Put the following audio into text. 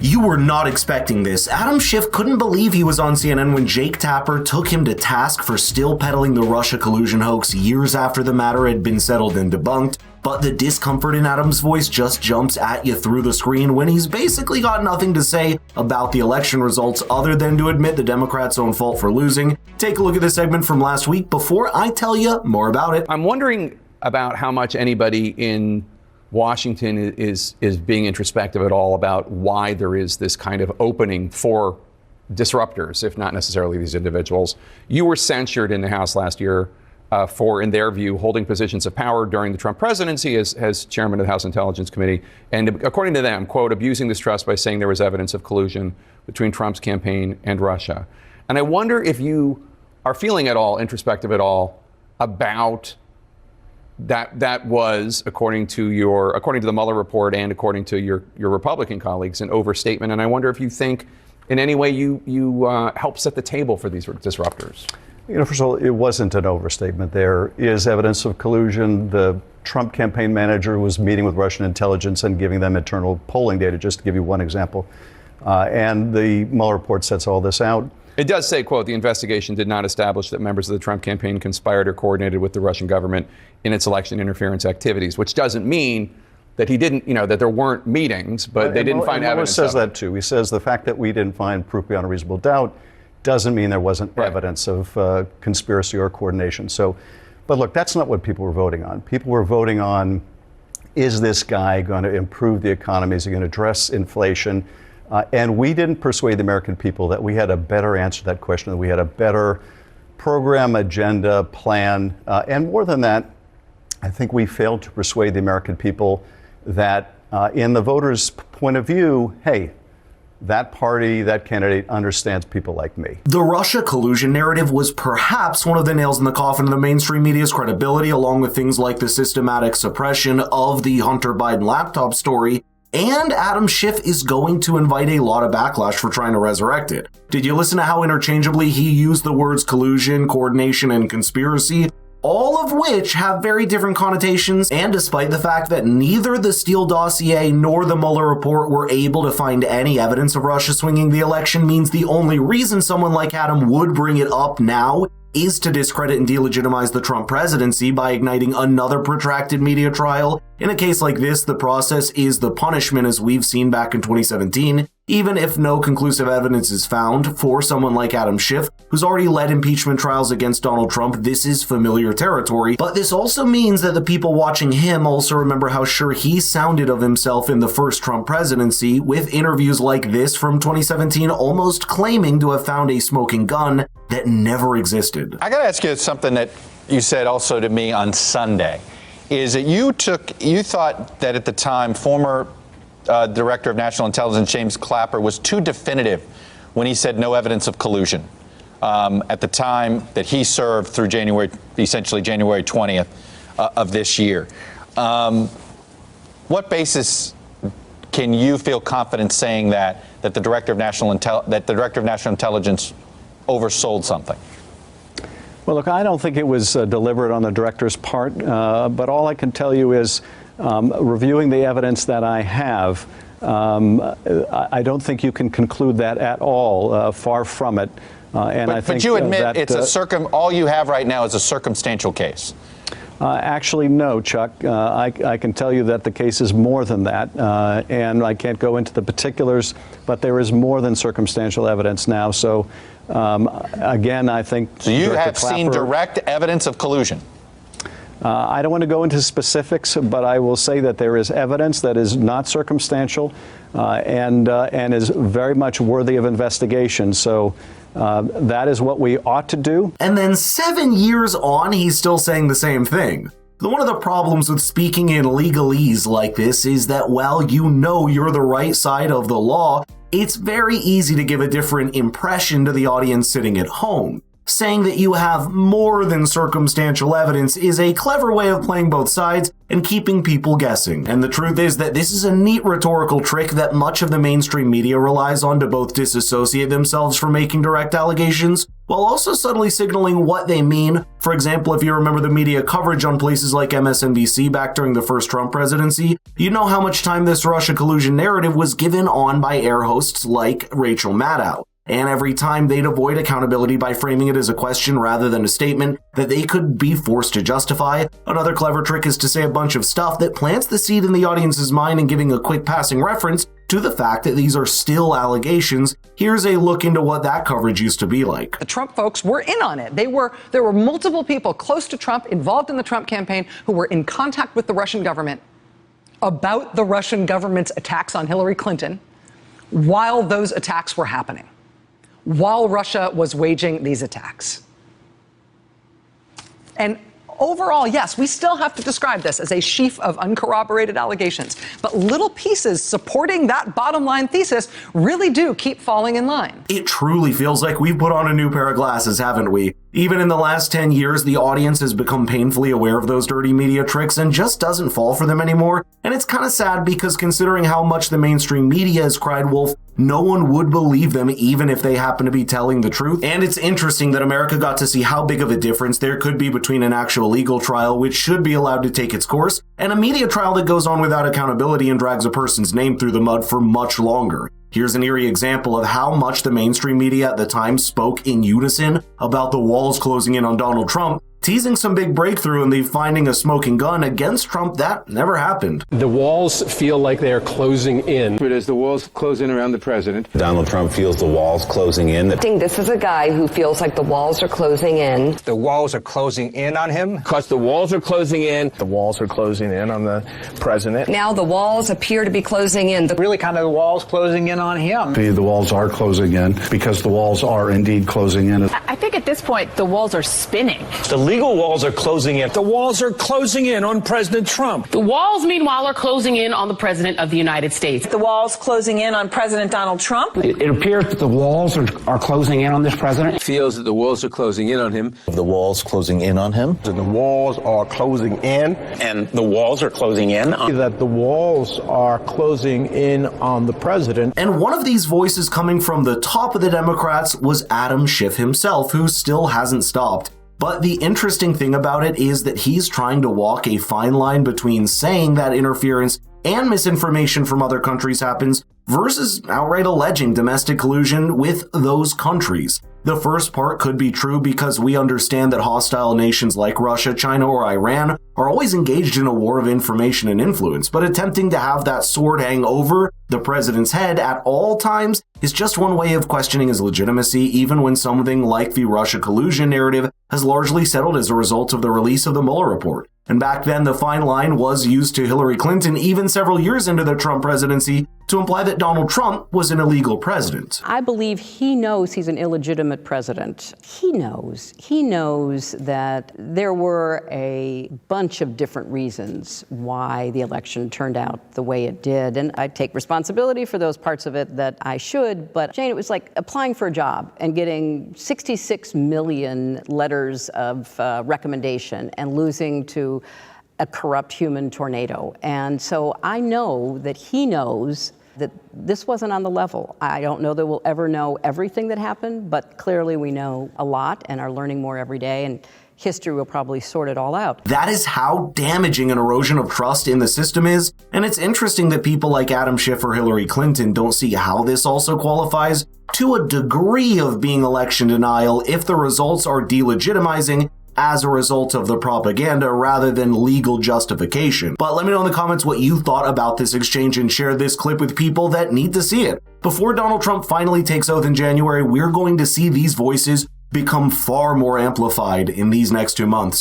You were not expecting this. Adam Schiff couldn't believe he was on CNN when Jake Tapper took him to task for still peddling the Russia collusion hoax years after the matter had been settled and debunked. But the discomfort in Adam's voice just jumps at you through the screen when he's basically got nothing to say about the election results other than to admit the Democrats' own fault for losing. Take a look at this segment from last week before I tell you more about it. I'm wondering about how much anybody in Washington is being introspective at all about why there is this kind of opening for disruptors, if not necessarily these individuals. You were censured in the House last year for, in their view, holding positions of power during the Trump presidency as chairman of the House Intelligence Committee. And according to them, quote, abusing this trust by saying there was evidence of collusion between Trump's campaign and Russia. And I wonder if you are feeling at all introspective at all about that was, according to the Mueller report and according to your Republican colleagues, an overstatement. And I wonder if you think in any way you help set the table for these disruptors. First of all, it wasn't an overstatement. There is evidence of collusion. The Trump campaign manager was meeting with Russian intelligence and giving them internal polling data, just to give you one example. And the Mueller report sets all this out. It does say, quote, the investigation did not establish that members of the Trump campaign conspired or coordinated with the Russian government in its election interference activities, which doesn't mean that he didn't, that there weren't meetings, but they didn't find evidence. Mueller says that too. He says the fact that we didn't find proof beyond a reasonable doubt doesn't mean there wasn't evidence of conspiracy or coordination. So, but look, that's not what people were voting on. People were voting on, is this guy going to improve the economy? Is he going to address inflation? And we didn't persuade the American people that we had a better answer to that question, that we had a better program, agenda, plan. And more than that, I think we failed to persuade the American people that in the voters' point of view, hey, that party, that candidate understands people like me. The Russia collusion narrative was perhaps one of the nails in the coffin of the mainstream media's credibility, along with things like the systematic suppression of the Hunter Biden laptop story. And Adam Schiff is going to invite a lot of backlash for trying to resurrect it. Did you listen to how interchangeably he used the words collusion, coordination, and conspiracy? All of which have very different connotations, and despite the fact that neither the Steele dossier nor the Mueller report were able to find any evidence of Russia swinging the election, means the only reason someone like Adam would bring it up now is to discredit and delegitimize the Trump presidency by igniting another protracted media trial. In a case like this, the process is the punishment, as we've seen back in 2017, even if no conclusive evidence is found for someone like Adam Schiff, who's already led impeachment trials against Donald Trump. This is familiar territory, but this also means that the people watching him also remember how sure he sounded of himself in the first Trump presidency, with interviews like this from 2017 almost claiming to have found a smoking gun that never existed. I gotta ask you something that you said also to me on Sunday, is that you thought that at the time former Director of National Intelligence James Clapper was too definitive when he said no evidence of collusion at the time that he served through essentially January 20th of this year. What basis can you feel confident saying that the Director of National Intelligence oversold something? Well, look, I don't think it was deliberate on the director's part, but all I can tell you is reviewing the evidence that I have, I don't think you can conclude that at all. Far from it. But you admit it's all you have right now is a circumstantial case. Actually, no, Chuck. I can tell you that the case is more than that, and I can't go into the particulars, but there is more than circumstantial evidence now. So, again, I think... So you have seen direct evidence of collusion? I don't want to go into specifics, but I will say that there is evidence that is not circumstantial and is very much worthy of investigation. So that is what we ought to do. And then 7 years on, he's still saying the same thing. One of the problems with speaking in legalese like this is that while you know you're the right side of the law, it's very easy to give a different impression to the audience sitting at home. Saying that you have more than circumstantial evidence is a clever way of playing both sides and keeping people guessing. And the truth is that this is a neat rhetorical trick that much of the mainstream media relies on to both disassociate themselves from making direct allegations, while also subtly signaling what they mean. For example, if you remember the media coverage on places like MSNBC back during the first Trump presidency, you know how much time this Russia collusion narrative was given on by air hosts like Rachel Maddow. And every time they'd avoid accountability by framing it as a question rather than a statement that they could be forced to justify. Another clever trick is to say a bunch of stuff that plants the seed in the audience's mind and giving a quick passing reference to the fact that these are still allegations. Here's a look into what that coverage used to be like. The Trump folks were in on it. There were multiple people close to Trump, involved in the Trump campaign, who were in contact with the Russian government about the Russian government's attacks on Hillary Clinton while those attacks were happening, while Russia was waging these attacks. And overall, yes, we still have to describe this as a sheaf of uncorroborated allegations, but little pieces supporting that bottom line thesis really do keep falling in line. It truly feels like we've put on a new pair of glasses, haven't we? Even in the last 10 years, the audience has become painfully aware of those dirty media tricks and just doesn't fall for them anymore. And it's kind of sad because considering how much the mainstream media has cried wolf, no one would believe them even if they happen to be telling the truth. And it's interesting that America got to see how big of a difference there could be between an actual legal trial, which should be allowed to take its course, and a media trial that goes on without accountability and drags a person's name through the mud for much longer. Here's an eerie example of how much the mainstream media at the time spoke in unison about the walls closing in on Donald Trump, teasing some big breakthrough in the finding a smoking gun against Trump. That never happened. The walls feel like they are closing in. But as the walls close in around the president, Donald Trump feels the walls closing in. I think this is a guy who feels like the walls are closing in. The walls are closing in on him? because the walls are closing in. The walls are closing in on the president. Now the walls appear to be closing in. Really kind of the walls closing in on him. The walls are closing in because the walls are indeed closing in. I think at this point, the walls are spinning. The legal walls are closing in. The walls are closing in on President Trump. The walls, meanwhile, are closing in on the President of the United States. The walls closing in on President Donald Trump. It appears that the walls are closing in on this president. Feels that the walls are closing in on him. The walls closing in on him. The walls are closing in. And the walls are closing in on That the walls are closing in on the president. And one of these voices coming from the top of the Democrats was Adam Schiff himself, who still hasn't stopped. But the interesting thing about it is that he's trying to walk a fine line between saying that interference and misinformation from other countries happens versus outright alleging domestic collusion with those countries. The first part could be true because we understand that hostile nations like Russia, China, or Iran are always engaged in a war of information and influence, but attempting to have that sword hang over the president's head at all times is just one way of questioning his legitimacy, even when something like the Russia collusion narrative has largely settled as a result of the release of the Mueller report. And back then, the fine line was used to Hillary Clinton, even several years into the Trump presidency, to imply that Donald Trump was an illegal president. I believe he knows he's an illegitimate president. He knows that there were a bunch of different reasons why the election turned out the way it did. And I take responsibility for those parts of it that I should. But Jane, it was like applying for a job and getting 66 million letters of recommendation and losing to a corrupt human tornado. And so I know that he knows that this wasn't on the level. I don't know that we'll ever know everything that happened, but clearly we know a lot and are learning more every day, and history will probably sort it all out. That is how damaging an erosion of trust in the system is, and it's interesting that people like Adam Schiff or Hillary Clinton don't see how this also qualifies to a degree of being election denial if the results are delegitimizing as a result of the propaganda rather than legal justification. But let me know in the comments what you thought about this exchange and share this clip with people that need to see it. Before Donald Trump finally takes oath in January, we're going to see these voices become far more amplified in these next 2 months.